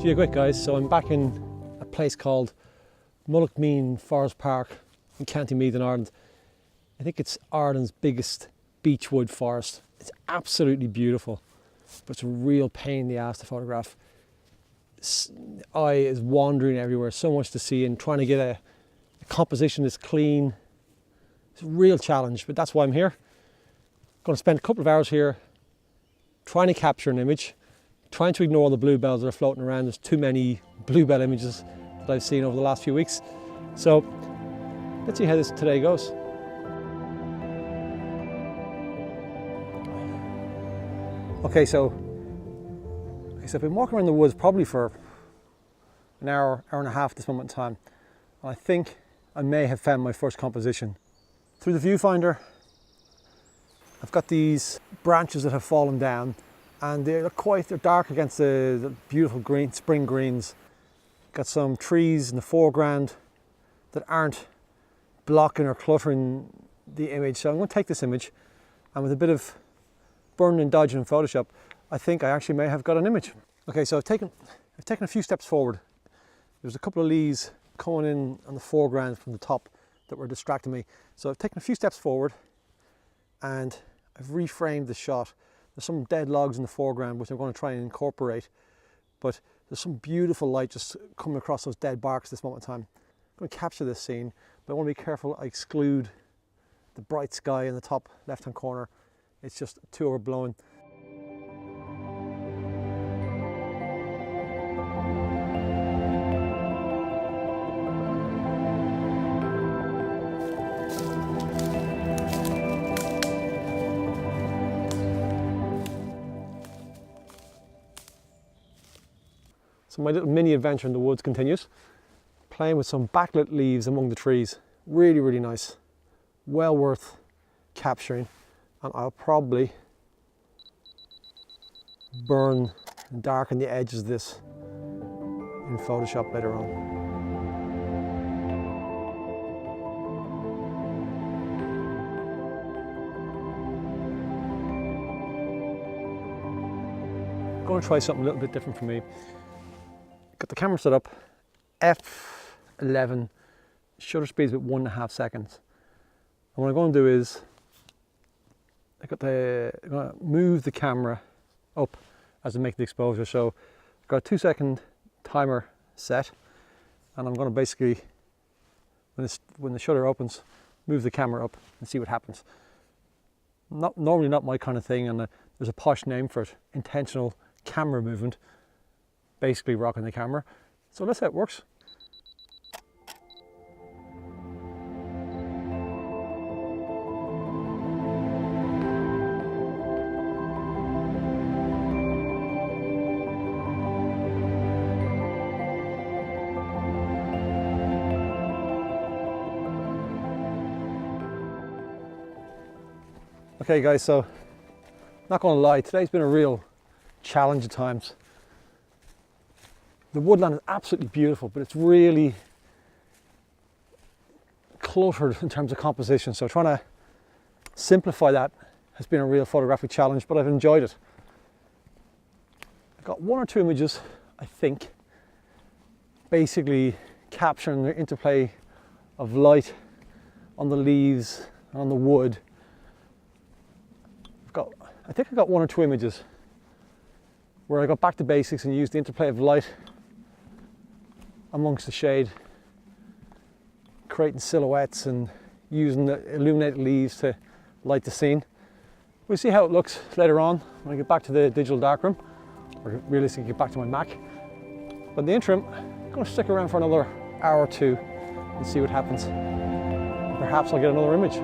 Gee, quick guys, so I'm back in a place called Mullaghmeen Forest Park in County Meath in Ireland. I think it's Ireland's biggest beechwood forest. It's absolutely beautiful, but it's a real pain in the ass to photograph. The eye is wandering everywhere, so much to see, and trying to get a composition that's clean. It's a real challenge, but that's why I'm here. I'm going to spend a couple of hours here trying to capture an image, trying to ignore all the bluebells that are floating around. There's too many bluebell images that I've seen over the last few weeks. So let's see how this today goes. Okay, so I've been walking around the woods probably for an hour and a half at this moment in time. And I think I may have found my first composition. Through the viewfinder, I've got these branches that have fallen down, and they're dark against the beautiful green, spring greens. Got some trees in the foreground that aren't blocking or cluttering the image. So I'm going to take this image, and with a bit of burning and dodging in Photoshop, I think I actually may have got an image. Okay, so I've taken a few steps forward. There's a couple of leaves coming in on the foreground from the top that were distracting me. So I've taken a few steps forward, and I've reframed the shot. There's some dead logs in the foreground which I'm going to try and incorporate, but there's some beautiful light just coming across those dead barks at this moment in time. I'm going to capture this scene, but I want to be careful I exclude the bright sky in the top left-hand corner. It's just too overblown. So my little mini adventure in the woods continues. Playing with some backlit leaves among the trees. Really, really nice. Well worth capturing. And I'll probably burn and darken the edges of this in Photoshop later on. I'm going to try something a little bit different for me. Got the camera set up, f11, shutter speed is about 1.5 seconds. And what I'm going to do is, I'm going to move the camera up as I make the exposure. So I've got a 2-second timer set, and I'm going to basically, when the shutter opens, move the camera up and see what happens. Normally not my kind of thing, and there's a posh name for it, intentional camera movement. Basically rocking the camera. So let's see how it works. Okay guys, so not going to lie, today's been a real challenge at times. The woodland is absolutely beautiful, but it's really cluttered in terms of composition. So trying to simplify that has been a real photographic challenge, but I've enjoyed it. I've got 1 or 2 images, I think, basically capturing the interplay of light on the leaves and on the wood. I think I got 1 or 2 images where I got back to basics and used the interplay of light amongst the shade, creating silhouettes and using the illuminated leaves to light the scene. We'll see how it looks later on when I get back to the digital darkroom, or realistically get back to my Mac. But in the interim, I'm going to stick around for another hour or two and see what happens. Perhaps I'll get another image.